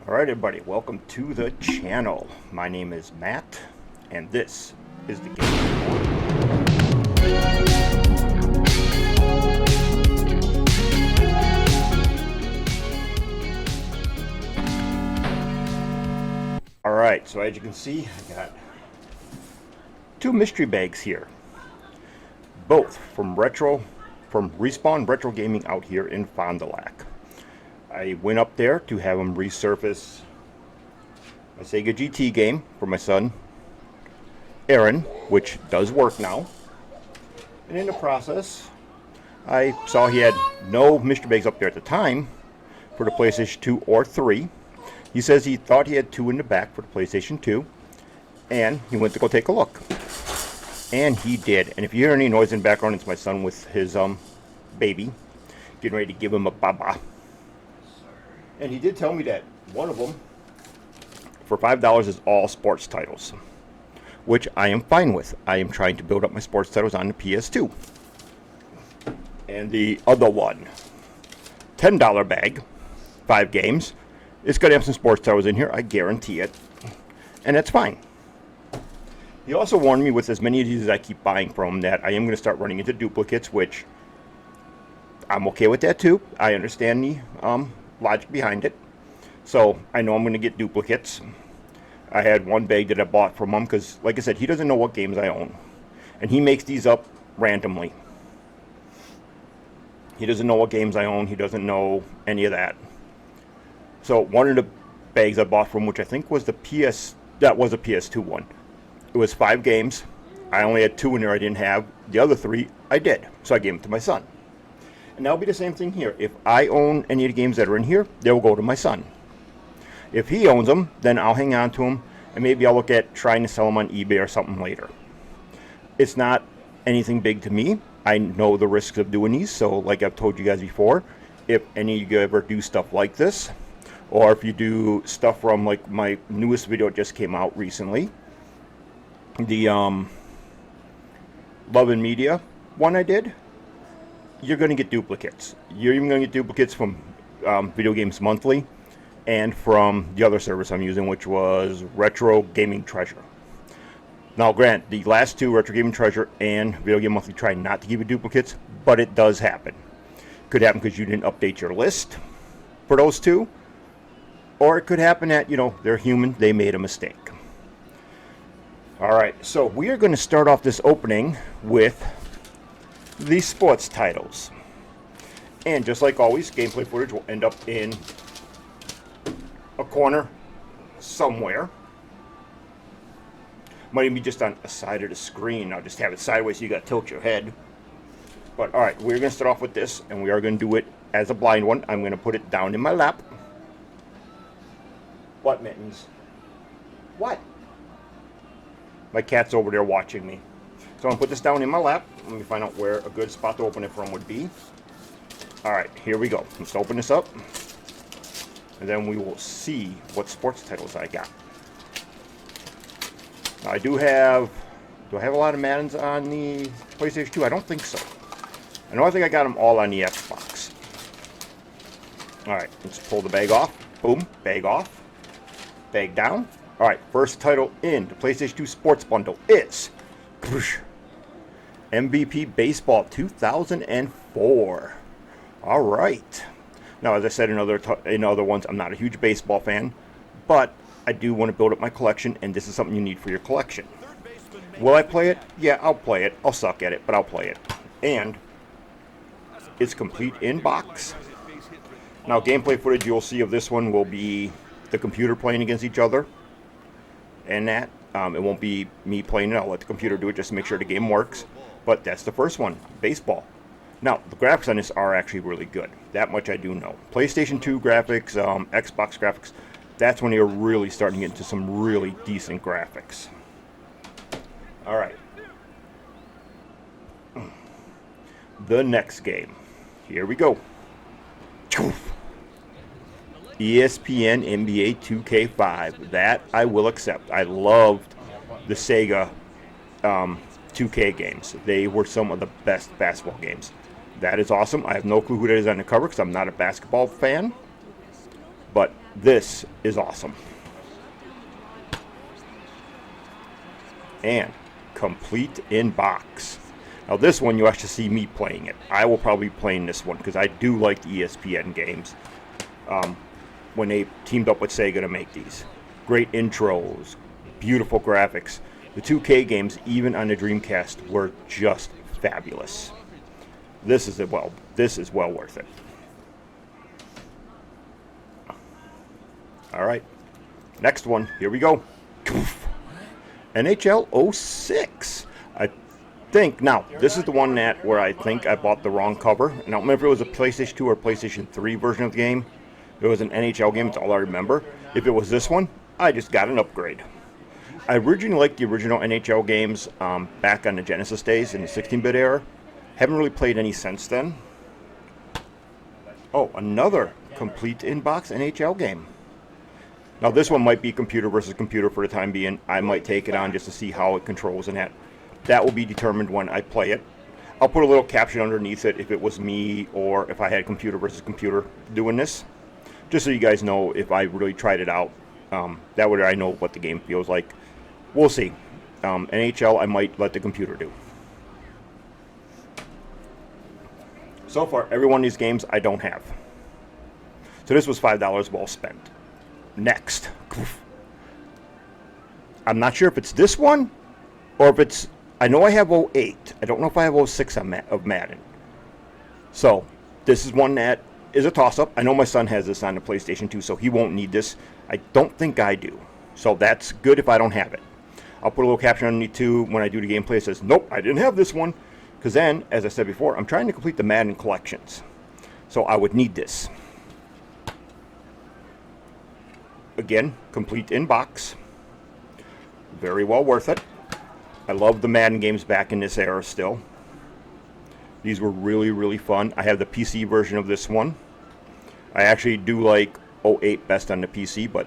Alright everybody, welcome to the channel. My name is Matt, and this is the game. Alright, so as you can see, I got two mystery bags here. Both from Respawn Retro Gaming out here in Fond du Lac. I went up there to have them resurface a Sega GT game for my son, Aaron, which does work now. And in the process, I saw he had no mystery bags up there at the time for the PlayStation 2 or 3. He says he thought he had two in the back for the PlayStation 2, and he went to go take a look. And he did. And if you hear any noise in the background, it's my son with his baby, getting ready to give him a baba. And he did tell me that one of them, for $5, is all sports titles, which I am fine with. I am trying to build up my sports titles on the PS2. And the other one, $10 bag, 5 games, it's going to have some sports titles in here, I guarantee it. And that's fine. He also warned me with as many of these as I keep buying from that I am going to start running into duplicates, which I'm okay with that too. I understand the logic behind it. So I know I'm going to get duplicates. I had one bag that I bought from him because, like I said, he doesn't know what games I own. And he makes these up randomly. He doesn't know what games I own. He doesn't know any of that. So one of the bags I bought from, which I think was that was a PS2 one. It was 5 games. I only had 2 in there I didn't have. The other 3 I did. So I gave them to my son. And that'll be the same thing here. If I own any of the games that are in here, they will go to my son. If he owns them, then I'll hang on to them, and maybe I'll look at trying to sell them on eBay or something later. It's not anything big to me. I know the risks of doing these, so like I've told you guys before, if any of you ever do stuff like this, or if you do stuff from like my newest video that just came out recently, the Love and Media one I did, you're going to get duplicates. You're even going to get duplicates from Video Games Monthly and from the other service I'm using, which was Retro Gaming Treasure. Now, grant, the last two, Retro Gaming Treasure and Video Game Monthly, try not to give you duplicates, but it does happen. Could happen because you didn't update your list for those two, or it could happen that, they're human, they made a mistake. Alright, so we are going to start off this opening with the sports titles. And just like always, gameplay footage will end up in a corner somewhere. Might even be just on a side of the screen. I'll just have it sideways so you got to tilt your head. But alright, we're going to start off with this, and we are going to do it as a blind one. I'm going to put it down in my lap. What, Mittens? What? My cat's over there watching me. So I'm going to put this down in my lap. Let me find out where a good spot to open it from would be. Alright, here we go. Let's open this up. And then we will see what sports titles I got. Now I do I have a lot of Maddens on the PlayStation 2? I don't think so. I think I got them all on the Xbox. Alright, let's pull the bag off. Boom, bag off. Bag down. Alright, first title in the PlayStation 2 Sports Bundle is MVP Baseball 2004. Alright. Now, as I said in other ones, I'm not a huge baseball fan, but I do want to build up my collection, and this is something you need for your collection. Will I play it? Yeah, I'll play it. I'll suck at it, but I'll play it. And it's complete in box. Now, gameplay footage you'll see of this one will be the computer playing against each other, and that. It won't be me playing it. I'll let the computer do it just to make sure the game works. But that's the first one, baseball. Now, the graphics on this are actually really good. That much I do know. PlayStation 2 graphics, Xbox graphics, that's when you're really starting to get into some really decent graphics. Alright. The next game. Here we go. ESPN NBA 2K5. That I will accept. I loved the Sega 2K games. They were some of the best basketball games. That is awesome. I have no clue who that is on the cover because I'm not a basketball fan. But This is awesome. And complete in box. Now this one you actually see me playing it. I will probably be playing this one because I do like the ESPN games. When they teamed up with Sega to make these. Great intros, beautiful graphics. The 2K games, even on the Dreamcast, were just fabulous. This is well worth it. All right, next one. Here we go. NHL 06. I think now this is the one where I think I bought the wrong cover. And I don't remember if it was a PlayStation 2 or PlayStation 3 version of the game. It was an NHL game. It's all I remember. If it was this one, I just got an upgrade. I originally liked the original NHL games back on the Genesis days in the 16-bit era. Haven't really played any since then. Oh, another complete in-box NHL game. Now this one might be computer versus computer for the time being. I might take it on just to see how it controls and that. That will be determined when I play it. I'll put a little caption underneath it if it was me or if I had computer versus computer doing this. Just so you guys know if I really tried it out. That way I know what the game feels like. We'll see. NHL I might let the computer do. So far, every one of these games I don't have. So this was $5 well spent. Next. I'm not sure if it's this one or if it's... I know I have 08. I don't know if I have 06 of Madden. So, this is one that is a toss-up. I know my son has this on the PlayStation 2, so he won't need this. I don't think I do. So that's good if I don't have it. I'll put a little caption underneath too when I do the gameplay. It says, nope, I didn't have this one. Because then, as I said before, I'm trying to complete the Madden collections. So I would need this. Again, complete in box. Very well worth it. I love the Madden games back in this era still. These were really, really fun. I have the PC version of this one. I actually do like 08 best on the PC, but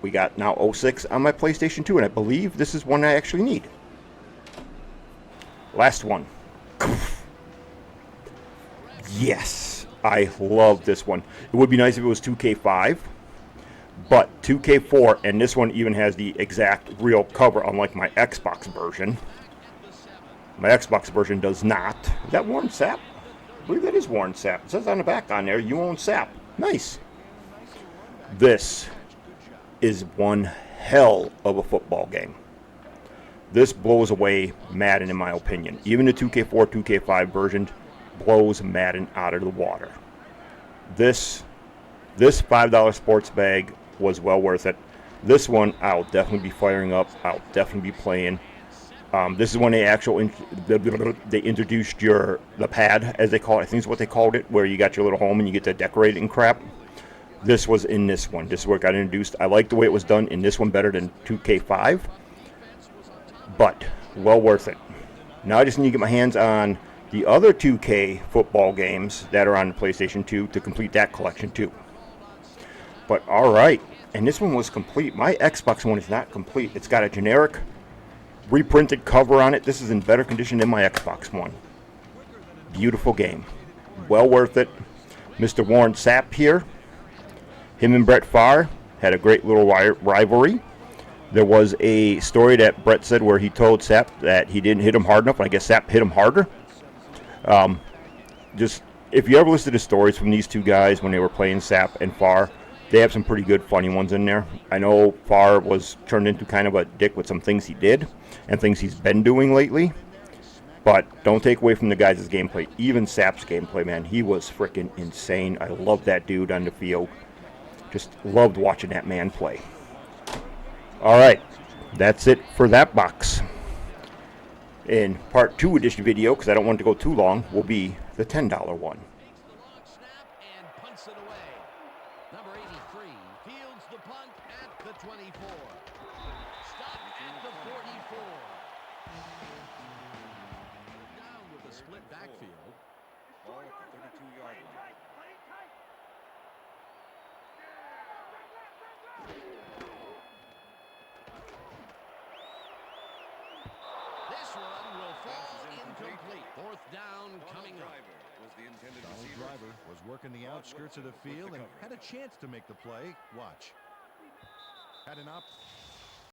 we got now 06 on my PlayStation 2, and I believe this is one I actually need. Last one. Yes, I love this one. It would be nice if it was 2K5, but 2K4, and this one even has the exact real cover, unlike my Xbox version. My Xbox version does not. Is that Warren Sapp? I believe that is Warren Sapp. It says on the back on there, you own Sapp. Nice. This is one hell of a football game. This blows away Madden in my opinion. Even the 2K4, 2K5 version blows Madden out of the water. This $5 sports bag was well worth it. This one I'll definitely be firing up. I'll definitely be playing. This is when they they introduced the pad, as they call it. I think is what they called it, where you got your little home and you get to decorate it and crap. This was in this one. This is where it got introduced. I like the way it was done in this one better than 2K5, but well worth it. Now I just need to get my hands on the other 2K football games that are on the PlayStation 2 to complete that collection too. But all right, and this one was complete. My Xbox one is not complete. It's got a generic reprinted cover on it. This is in better condition than my Xbox one. Beautiful game. Well worth it. Mr. Warren Sapp here. Him and Brett Favre had a great little rivalry. There was a story that Brett said where he told Sapp that he didn't hit him hard enough, and I guess Sapp hit him harder. Just if you ever listen to stories from these two guys when they were playing Sapp and Favre, they have some pretty good funny ones in there. I know Favre was turned into kind of a dick with some things he did and things he's been doing lately. But don't take away from the guys' gameplay. Even Sapp's gameplay, man, he was freaking insane. I love that dude on the field. Just loved watching that man play. All right, that's it for that box. In part 2 of this video, because I don't want it to go too long, will be the $10 one. Number 83 fields the punt at the 24. Stop at the 44. Down with the split backfield. Ball at the 32-yard line. This one will fall incomplete. Fourth down coming up. was the intended Donald receiver. Driver was working the outskirts of the field and had a chance to make the play. Watch. Had an